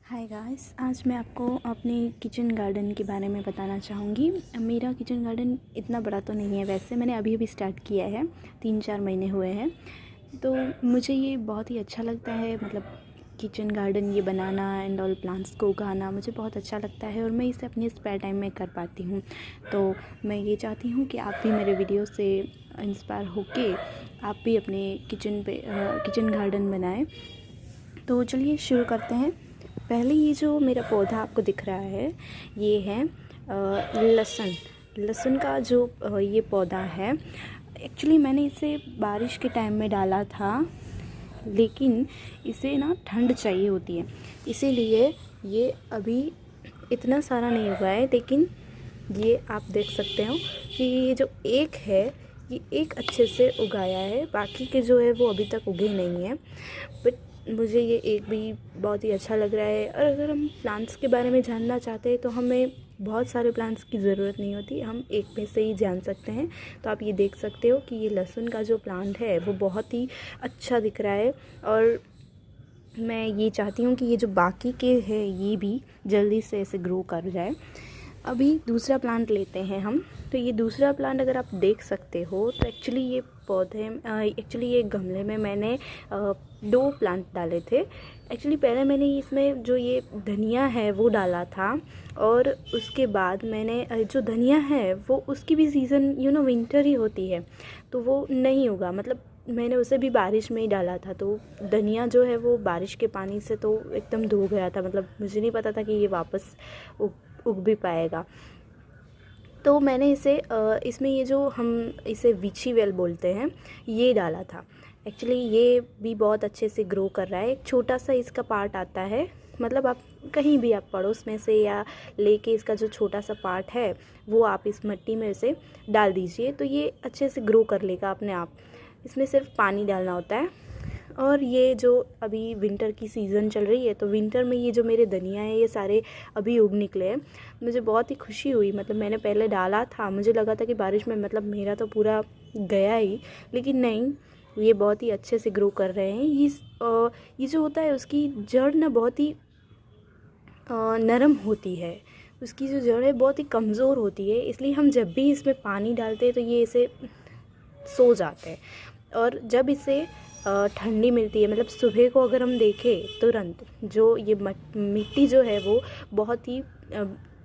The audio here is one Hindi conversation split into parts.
हाय गाइस, आज मैं आपको अपने किचन गार्डन के बारे में बताना चाहूँगी। मेरा किचन गार्डन इतना बड़ा तो नहीं है, वैसे मैंने अभी स्टार्ट किया है, 3-4 महीने हुए हैं। तो मुझे ये बहुत ही अच्छा लगता है, मतलब किचन गार्डन ये बनाना एंड ऑल, प्लांट्स को उगाना मुझे बहुत अच्छा लगता है और मैं इसे अपने स्पेयर टाइम में कर पाती हूँ। तो मैं ये चाहती हूँ कि आप भी मेरे वीडियो से इंस्पायर होके आप भी अपने किचन गार्डन बनाएं। तो चलिए शुरू करते हैं। पहले ये जो मेरा पौधा आपको दिख रहा है, ये है लहसुन का जो ये पौधा है। एक्चुअली मैंने इसे बारिश के टाइम में डाला था, लेकिन इसे ना ठंड चाहिए होती है, इसीलिए ये अभी इतना सारा नहीं हुआ है। लेकिन ये आप देख सकते हो कि ये जो एक है, ये एक अच्छे से उगाया है, बाकी के जो है वो अभी तक उगे नहीं हैं। बट मुझे ये एक भी बहुत ही अच्छा लग रहा है। और अगर हम प्लांट्स के बारे में जानना चाहते हैं तो हमें बहुत सारे प्लांट्स की ज़रूरत नहीं होती, हम एक में से ही जान सकते हैं। तो आप ये देख सकते हो कि ये लहसुन का जो प्लांट है वो बहुत ही अच्छा दिख रहा है। और मैं ये चाहती हूँ कि ये जो बाकी के हैं ये भी जल्दी से ऐसे ग्रो कर जाए। अभी दूसरा प्लांट लेते हैं हम। तो ये दूसरा प्लांट अगर आप देख सकते हो तो एक्चुअली ये ये गमले में मैंने 2 प्लांट डाले थे। एक्चुअली पहले मैंने इसमें जो ये धनिया है वो डाला था, और उसके बाद मैंने जो धनिया है वो उसकी भी सीज़न विंटर ही होती है, तो वो नहीं होगा। मतलब मैंने उसे भी बारिश में ही डाला था, तो धनिया जो है वो बारिश के पानी से तो एकदम धो गया था। मतलब मुझे नहीं पता था कि ये वापस उग भी पाएगा। तो मैंने इसमें ये जो हम इसे विची वेल बोलते हैं, ये डाला था। एक्चुअली ये भी बहुत अच्छे से ग्रो कर रहा है। एक छोटा सा इसका पार्ट आता है, मतलब आप कहीं भी आप पड़ोस में से या लेके इसका जो छोटा सा पार्ट है वो आप इस मिट्टी में इसे डाल दीजिए, तो ये अच्छे से ग्रो कर लेगा अपने आप। इसमें सिर्फ पानी डालना होता है। और ये जो अभी विंटर की सीज़न चल रही है, तो विंटर में ये जो मेरे धनिया है ये सारे अभी उग निकले हैं। मुझे बहुत ही खुशी हुई। मतलब मैंने पहले डाला था, मुझे लगा था कि बारिश में मतलब मेरा तो पूरा गया ही, लेकिन नहीं, ये बहुत ही अच्छे से ग्रो कर रहे हैं। ये जो होता है उसकी जड़ ना बहुत ही नरम होती है, उसकी जो जड़ है बहुत ही कमज़ोर होती है, इसलिए हम जब भी इसमें पानी डालते हैं तो ये इसे सो जाते हैं। और जब इसे ठंडी मिलती है, मतलब सुबह को अगर हम देखें तुरंत, जो ये मिट्टी जो है वो बहुत ही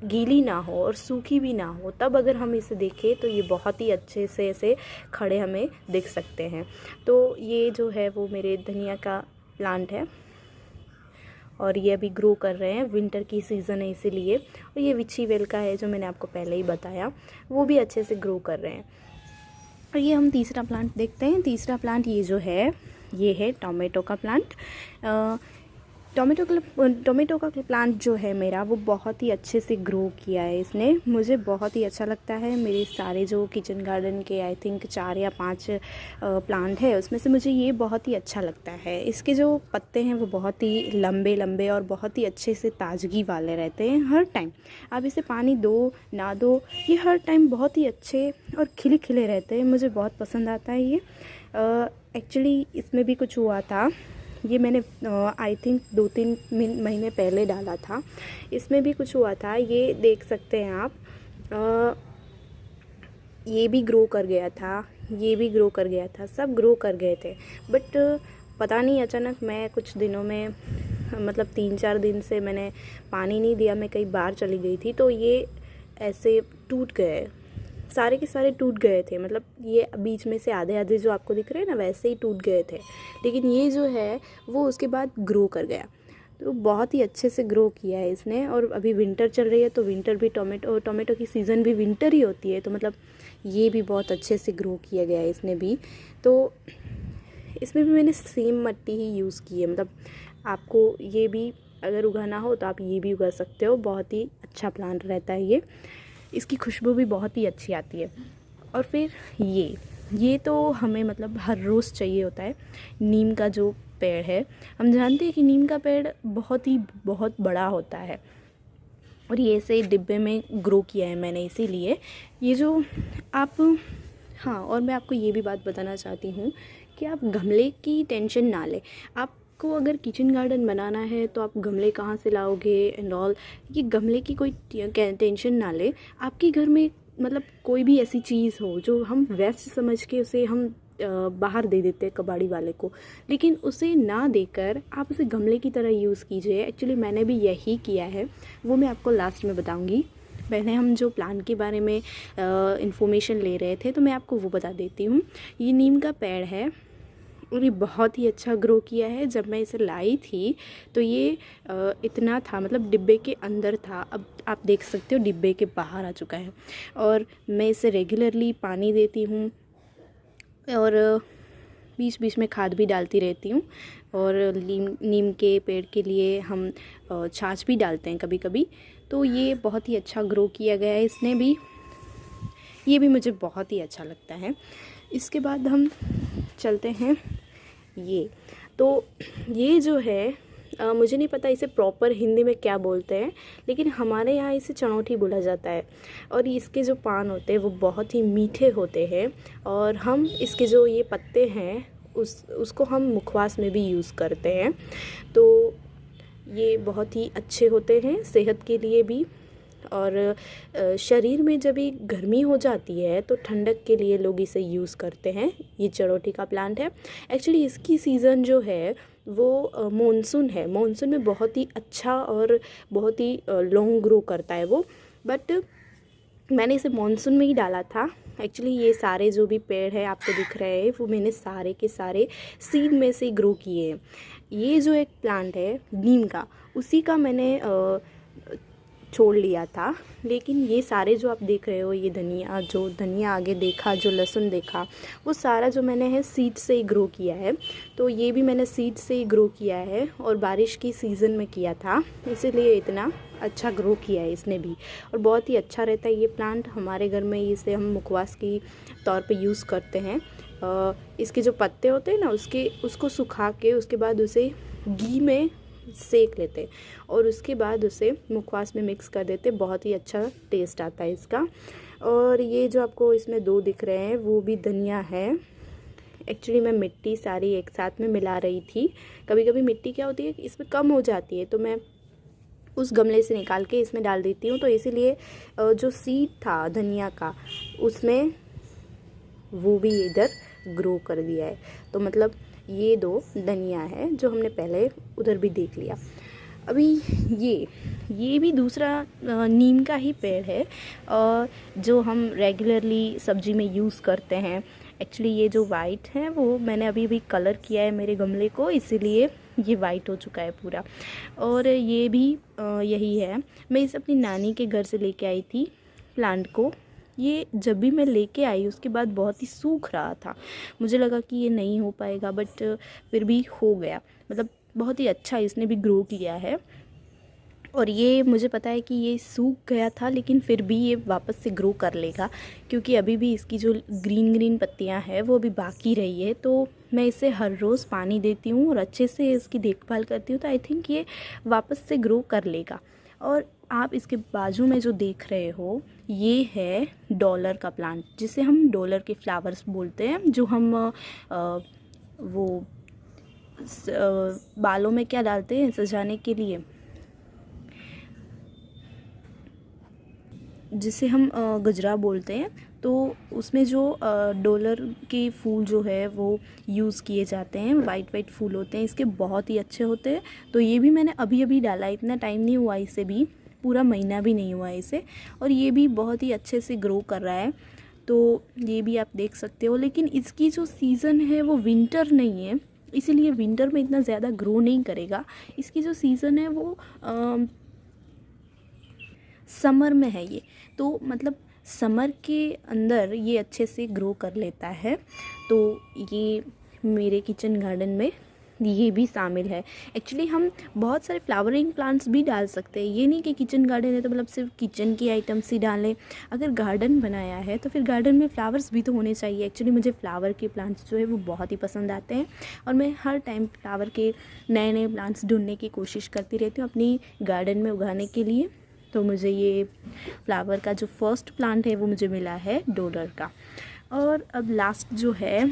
गीली ना हो और सूखी भी ना हो, तब अगर हम इसे देखें तो ये बहुत ही अच्छे से ऐसे खड़े हमें दिख सकते हैं। तो ये जो है वो मेरे धनिया का प्लांट है और ये अभी ग्रो कर रहे हैं। विंटर की सीज़न है इसीलिए। और ये विची वेल का है जो मैंने आपको पहले ही बताया, वो भी अच्छे से ग्रो कर रहे हैं। और ये हम तीसरा प्लांट देखते हैं। तीसरा प्लांट ये जो है, ये है टोमेटो का प्लांट। टोमेटो का प्लांट जो है मेरा, वो बहुत ही अच्छे से ग्रो किया है इसने। मुझे बहुत ही अच्छा लगता है। मेरे सारे जो किचन गार्डन के आई थिंक 4 या 5 प्लांट है, उसमें से मुझे ये बहुत ही अच्छा लगता है। इसके जो पत्ते हैं वो बहुत ही लंबे लंबे और बहुत ही अच्छे से ताजगी वाले रहते हैं हर टाइम। आप इसे पानी दो ना दो, ये हर टाइम बहुत ही अच्छे और खिले खिले रहते हैं। मुझे बहुत पसंद आता है ये। एक्चुअली इसमें भी कुछ हुआ था, ये मैंने आई थिंक 2-3 महीने पहले डाला था। इसमें भी कुछ हुआ था, ये देख सकते हैं आप। ये भी ग्रो कर गया था, ये भी ग्रो कर गया था, सब ग्रो कर गए थे। बट पता नहीं, अचानक मैं कुछ दिनों में, मतलब 3-4 दिन से मैंने पानी नहीं दिया, मैं कहीं बाहर चली गई थी, तो ये ऐसे टूट गए, सारे के सारे टूट गए थे। मतलब ये बीच में से आधे आधे जो आपको दिख रहे हैं ना, वैसे ही टूट गए थे। लेकिन ये जो है वो उसके बाद ग्रो कर गया, तो बहुत ही अच्छे से ग्रो किया है इसने। और अभी विंटर चल रही है, तो विंटर भी टोमेटो की सीज़न भी विंटर ही होती है, तो मतलब ये भी बहुत अच्छे से ग्रो किया गया है इसने भी। तो इसमें भी मैंने सेम मिट्टी ही यूज़ की है। मतलब आपको ये भी अगर उगाना हो तो आप ये भी उगा सकते हो। बहुत ही अच्छा प्लांट रहता है ये, इसकी खुशबू भी बहुत ही अच्छी आती है। और फिर ये तो हमें मतलब हर रोज़ चाहिए होता है। नीम का जो पेड़ है, हम जानते हैं कि नीम का पेड़ बहुत बड़ा होता है, और ये ऐसे डिब्बे में ग्रो किया है मैंने, इसीलिए ये जो आप, हाँ, और मैं आपको ये भी बात बताना चाहती हूँ कि आप गमले की टेंशन ना लें। आप आपको अगर किचन गार्डन बनाना है तो आप गमले कहाँ से लाओगे एंड ऑल, ये गमले की कोई टेंशन ना ले। आपके घर में मतलब कोई भी ऐसी चीज़ हो जो हम वेस्ट समझ के उसे हम बाहर दे देते हैं कबाड़ी वाले को, लेकिन उसे ना देकर आप उसे गमले की तरह यूज़ कीजिए। एक्चुअली मैंने भी यही किया है, वो मैं आपको लास्ट में बताऊंगी। पहले हम जो प्लांट के बारे में इंफॉर्मेशन ले रहे थे तो मैं आपको वो बता देती हूँ। ये नीम का पेड़ है और ये बहुत ही अच्छा ग्रो किया है। जब मैं इसे लाई थी तो ये इतना था, मतलब डिब्बे के अंदर था, अब आप देख सकते हो डिब्बे के बाहर आ चुका है। और मैं इसे रेगुलरली पानी देती हूँ और बीच बीच में खाद भी डालती रहती हूँ। और नीम के पेड़ के लिए हम छाछ भी डालते हैं कभी कभी। तो ये बहुत ही अच्छा ग्रो किया गया है इसने भी, ये भी मुझे बहुत ही अच्छा लगता है। इसके बाद हम चलते हैं ये, तो ये जो है मुझे नहीं पता इसे प्रॉपर हिंदी में क्या बोलते हैं, लेकिन हमारे यहाँ इसे चणौठी बोला जाता है। और इसके जो पान होते हैं वो बहुत ही मीठे होते हैं और हम इसके जो ये पत्ते हैं उसको हम मुखवास में भी यूज़ करते हैं। तो ये बहुत ही अच्छे होते हैं सेहत के लिए भी। और शरीर में जब भी गर्मी हो जाती है तो ठंडक के लिए लोग इसे यूज़ करते हैं। ये चड़ौठी का प्लांट है। एक्चुअली इसकी सीज़न जो है वो मॉनसून है। मॉनसून में बहुत ही अच्छा और बहुत ही लॉन्ग ग्रो करता है वो, बट मैंने इसे मॉनसून में ही डाला था। एक्चुअली ये सारे जो भी पेड़ है आपको दिख रहे हैं वो मैंने सारे के सारे सीड में से ग्रो किए हैं। ये जो एक प्लांट है नीम का, उसी का मैंने छोड़ लिया था। लेकिन ये सारे जो आप देख रहे हो, ये धनिया आगे देखा, जो लहसुन देखा, वो सारा जो मैंने है सीड से ही ग्रो किया है। तो ये भी मैंने सीड से ही ग्रो किया है और बारिश की सीज़न में किया था, इसीलिए इतना अच्छा ग्रो किया है इसने भी। और बहुत ही अच्छा रहता है ये प्लांट। हमारे घर में इसे हम मुखवास की तौर पे यूज़ करते हैं। इसके जो पत्ते होते हैं ना उसको सुखा के उसके बाद उसे घी में सेक लेते और उसके बाद उसे मुखवास में मिक्स कर देते। बहुत ही अच्छा टेस्ट आता है इसका। और ये जो आपको इसमें दो दिख रहे हैं वो भी धनिया है। एक्चुअली मैं मिट्टी सारी एक साथ में मिला रही थी। कभी कभी मिट्टी क्या होती है कि इसमें कम हो जाती है तो मैं उस गमले से निकाल के इसमें डाल देती हूँ। तो इसीलिए जो सीड था धनिया का उसमें वो भी इधर ग्रो कर दिया है। तो मतलब ये दो धनिया है जो हमने पहले उधर भी देख लिया। अभी ये भी दूसरा नीम का ही पेड़ है जो हम रेगुलरली सब्जी में यूज़ करते हैं। एक्चुअली ये जो वाइट है वो मैंने अभी कलर किया है मेरे गमले को, इसीलिए ये वाइट हो चुका है पूरा। और ये भी यही है। मैं इसे अपनी नानी के घर से लेके आई थी प्लांट को। ये जब भी मैं लेके आई उसके बाद बहुत ही सूख रहा था। मुझे लगा कि ये नहीं हो पाएगा, बट फिर भी हो गया। मतलब बहुत ही अच्छा इसने भी ग्रो किया है। और ये मुझे पता है कि ये सूख गया था लेकिन फिर भी ये वापस से ग्रो कर लेगा, क्योंकि अभी भी इसकी जो ग्रीन पत्तियां हैं वो अभी बाकी रही है। तो मैं इसे हर रोज़ पानी देती हूँ और अच्छे से इसकी देखभाल करती हूँ, तो आई थिंक ये वापस से ग्रो कर लेगा। और आप इसके बाजू में जो देख रहे हो ये है डॉलर का प्लांट, जिसे हम डॉलर के फ्लावर्स बोलते हैं, जो हम वो बालों में क्या डालते हैं सजाने के लिए, जिसे हम गजरा बोलते हैं। तो उसमें जो डॉलर के फूल जो है वो यूज़ किए जाते हैं। वाइट फूल होते हैं इसके, बहुत ही अच्छे होते हैं। तो ये भी मैंने अभी डाला, इतना टाइम नहीं हुआ इसे भी, पूरा महीना भी नहीं हुआ इसे, और ये भी बहुत ही अच्छे से ग्रो कर रहा है। तो ये भी आप देख सकते हो। लेकिन इसकी जो सीज़न है वो विंटर नहीं है, इसीलिए विंटर में इतना ज़्यादा ग्रो नहीं करेगा। इसकी जो सीज़न है वो समर में है ये, तो मतलब समर के अंदर ये अच्छे से ग्रो कर लेता है। तो ये मेरे किचन गार्डन में ये भी शामिल है। एक्चुअली हम बहुत सारे फ्लावरिंग प्लांट्स भी डाल सकते हैं। ये नहीं कि किचन गार्डन है तो मतलब सिर्फ किचन की आइटम्स ही डालें। अगर गार्डन बनाया है तो फिर गार्डन में फ्लावर्स भी तो होने चाहिए। एक्चुअली मुझे फ्लावर के प्लांट्स जो है वो बहुत ही पसंद आते हैं और मैं हर टाइम फ्लावर के नए प्लांट्स ढूंढने की कोशिश करती रहती हूँ अपनी गार्डन में उगाने के लिए। तो मुझे ये फ्लावर का जो फर्स्ट प्लांट है वो मुझे मिला है डॉलर का। और अब लास्ट जो है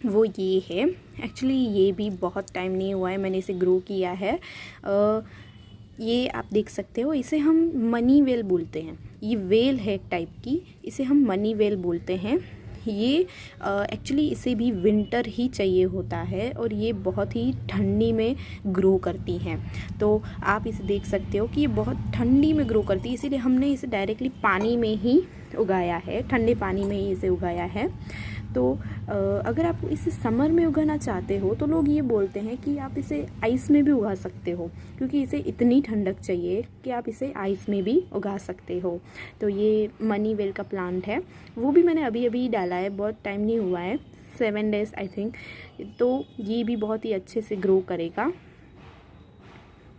वो ये है। एक्चुअली ये भी बहुत टाइम नहीं हुआ है मैंने इसे ग्रो किया है। ये आप देख सकते हो, इसे हम मनी वेल बोलते हैं। ये वेल है एक टाइप की, इसे हम मनी वेल बोलते हैं। ये एक्चुअली इसे भी विंटर ही चाहिए होता है और ये बहुत ही ठंडी में ग्रो करती हैं। तो आप इसे देख सकते हो कि ये बहुत ठंडी में ग्रो करती है, इसीलिए हमने इसे डायरेक्टली पानी में ही उगाया है, ठंडे पानी में ही इसे उगाया है। तो अगर आप इसे समर में उगाना चाहते हो तो लोग ये बोलते हैं कि आप इसे आइस में भी उगा सकते हो, क्योंकि इसे इतनी ठंडक चाहिए कि आप इसे आइस में भी उगा सकते हो। तो ये मनी वेल का प्लांट है, वो भी मैंने अभी अभी डाला है, बहुत टाइम नहीं हुआ है, 7 डेज़ आई थिंक। तो ये भी बहुत ही अच्छे से ग्रो करेगा।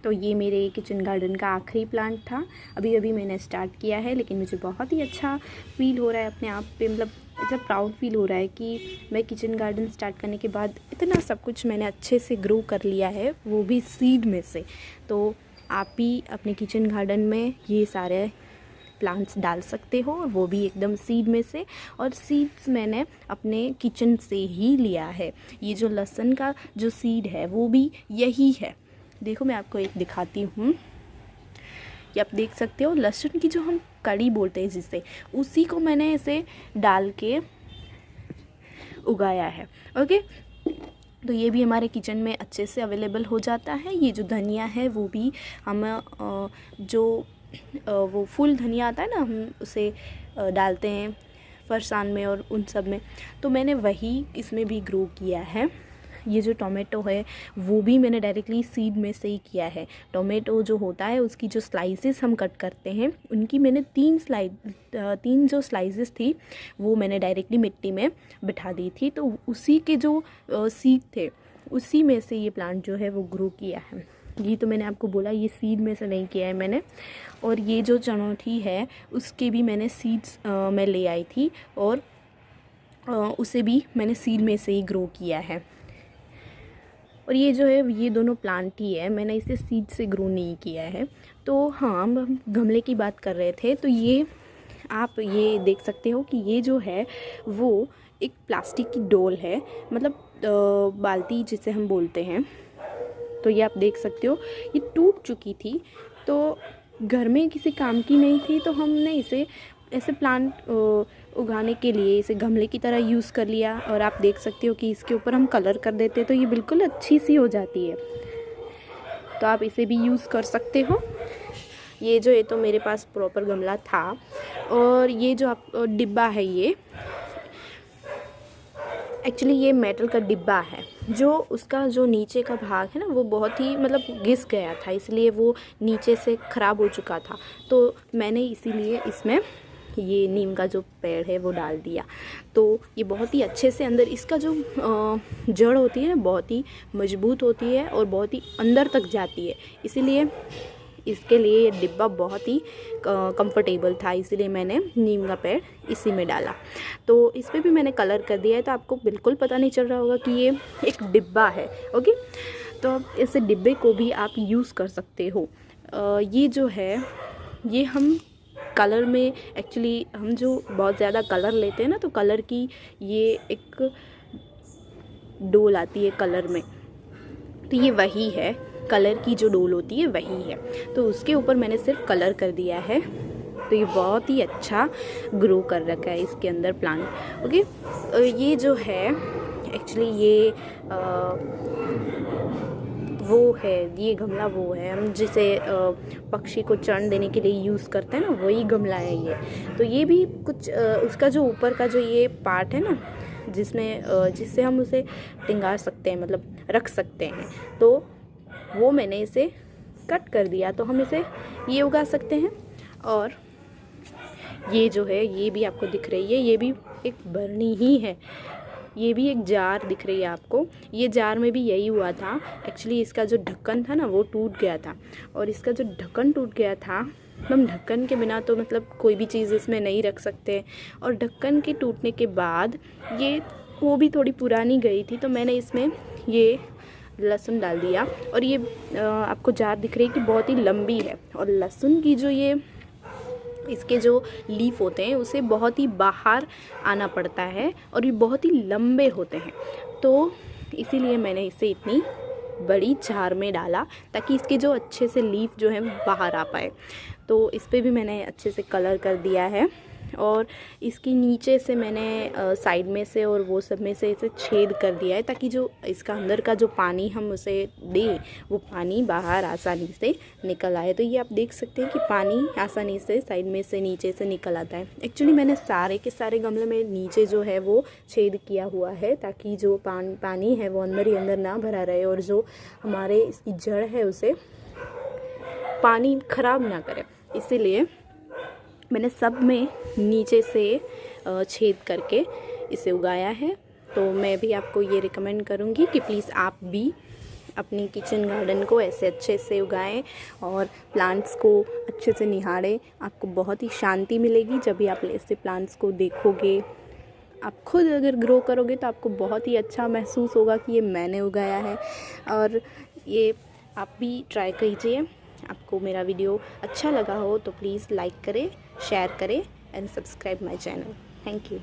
तो ये मेरे किचन गार्डन का आखिरी प्लांट था, अभी अभी मैंने स्टार्ट किया है, लेकिन मुझे बहुत ही अच्छा फील हो रहा है अपने आप पे, मतलब ऐसा प्राउड फील हो रहा है कि मैं किचन गार्डन स्टार्ट करने के बाद इतना सब कुछ मैंने अच्छे से ग्रो कर लिया है, वो भी सीड में से। तो आप भी अपने किचन गार्डन में ये सारे प्लांट्स डाल सकते हो, और वो भी एकदम सीड में से। और सीड्स मैंने अपने किचन से ही लिया है। ये जो लहसुन का जो सीड है वो भी यही है। देखो मैं आपको एक दिखाती हूँ, ये आप देख सकते हो, लहसुन की जो हम कड़ी बोलते हैं जिससे, उसी को मैंने इसे डाल के उगाया है। ओके, तो ये भी हमारे किचन में अच्छे से अवेलेबल हो जाता है। ये जो धनिया है वो भी हम वो फुल धनिया आता है ना, हम उसे डालते हैं फरसान में और उन सब में, तो मैंने वही इसमें भी ग्रो किया है। ये जो टोमेटो है वो भी मैंने डायरेक्टली सीड में से ही किया है। टोमेटो जो होता है उसकी जो स्लाइसेस हम कट करते हैं, उनकी मैंने 3 जो स्लाइसेस थी वो मैंने डायरेक्टली मिट्टी में बिठा दी थी। तो उसी के जो सीड थे उसी में से ये प्लांट जो है वो ग्रो किया है। ये तो मैंने आपको बोला ये सीड में से नहीं किया है मैंने। और ये जो चनौठी है उसके भी मैंने सीड्स मैं ले आई थी, और उसे भी मैंने सीड में से ही ग्रो किया है। और ये जो है ये दोनों प्लांट ही है, मैंने इसे सीड से ग्रो नहीं किया है। तो हाँ, हम गमले की बात कर रहे थे, तो ये आप ये देख सकते हो कि ये जो है वो एक प्लास्टिक की डोल है, मतलब बाल्टी जिसे हम बोलते हैं। तो ये आप देख सकते हो ये टूट चुकी थी, तो घर में किसी काम की नहीं थी, तो हमने इसे ऐसे प्लांट उगाने के लिए इसे गमले की तरह यूज़ कर लिया। और आप देख सकते हो कि इसके ऊपर हम कलर कर देते तो ये बिल्कुल अच्छी सी हो जाती है। तो आप इसे भी यूज़ कर सकते हो। ये जो है तो मेरे पास प्रॉपर गमला था। और ये जो आप डिब्बा है, ये एक्चुअली ये मेटल का डिब्बा है, जो उसका जो नीचे का भाग है ना वो बहुत ही मतलब घिस गया था, इसलिए वो नीचे से ख़राब हो चुका था। तो मैंने इसीलिए इसमें ये नीम का जो पेड़ है वो डाल दिया। तो ये बहुत ही अच्छे से अंदर, इसका जो जड़ होती है बहुत ही मजबूत होती है और बहुत ही अंदर तक जाती है, इसीलिए इसके लिए ये डिब्बा बहुत ही कंफर्टेबल था, इसीलिए मैंने नीम का पेड़ इसी में डाला। तो इस पर भी मैंने कलर कर दिया है, तो आपको बिल्कुल पता नहीं चल रहा होगा कि ये एक डिब्बा है। ओके, तो इस डिब्बे को भी आप यूज़ कर सकते हो। ये जो है ये हम कलर में, एक्चुअली हम जो बहुत ज़्यादा कलर लेते हैं ना, तो कलर की ये एक डोल आती है कलर में, तो ये वही है, कलर की जो डोल होती है वही है। तो उसके ऊपर मैंने सिर्फ कलर कर दिया है, तो ये बहुत ही अच्छा ग्रो कर रखा है इसके अंदर प्लांट। ओके, ये जो है एक्चुअली ये वो है, ये गमला वो है हम जिसे पक्षी को चढ़ देने के लिए यूज़ करते हैं ना, वही गमला है ये। तो ये भी कुछ उसका जो ऊपर का जो ये पार्ट है ना, जिससे हम उसे टिंगार सकते हैं, मतलब रख सकते हैं, तो वो मैंने इसे कट कर दिया, तो हम इसे ये उगा सकते हैं। और ये जो है ये भी आपको दिख रही है, ये भी एक बरनी ही है, ये भी एक जार दिख रही है आपको। ये जार में भी यही हुआ था, एक्चुअली इसका जो ढक्कन था ना वो टूट गया था, और इसका जो ढक्कन टूट गया था, हम ढक्कन के बिना तो मतलब कोई भी चीज़ इसमें नहीं रख सकते। और ढक्कन के टूटने के बाद ये वो भी थोड़ी पुरानी गई थी, तो मैंने इसमें ये लहसुन डाल दिया। और ये आपको जार दिख रही है कि बहुत ही लंबी है, और लहसुन की जो ये इसके जो लीफ होते हैं उसे बहुत ही बाहर आना पड़ता है, और ये बहुत ही लंबे होते हैं। तो इसीलिए मैंने इसे इतनी बड़ी जार में डाला ताकि इसके जो अच्छे से लीफ जो है बाहर आ पाए। तो इस पे भी मैंने अच्छे से कलर कर दिया है और इसके नीचे से मैंने साइड में से और वो सब में से इसे छेद कर दिया है ताकि जो इसका अंदर का जो पानी हम उसे दें वो पानी बाहर आसानी से निकल आए। तो ये आप देख सकते हैं कि पानी आसानी से साइड में से नीचे से निकल आता है। एक्चुअली मैंने सारे के सारे गमले में नीचे जो है वो छेद किया हुआ है ताकि जो पानी है वो अंदर ही अंदर ना भरा रहे और जो हमारे इसकी जड़ है उसे पानी ख़राब ना करे। इसीलिए मैंने सब में नीचे से छेद करके इसे उगाया है। तो मैं भी आपको ये रिकमेंड करूँगी कि प्लीज़ आप भी अपनी किचन गार्डन को ऐसे अच्छे से उगाएं और प्लांट्स को अच्छे से निहारें। आपको बहुत ही शांति मिलेगी जब भी आप ऐसे प्लांट्स को देखोगे। आप खुद अगर ग्रो करोगे तो आपको बहुत ही अच्छा महसूस होगा कि ये मैंने उगाया है। और ये आप भी ट्राई कीजिए। आपको मेरा वीडियो अच्छा लगा हो तो प्लीज़ लाइक करें, शेयर करें and subscribe my channel. Thank you.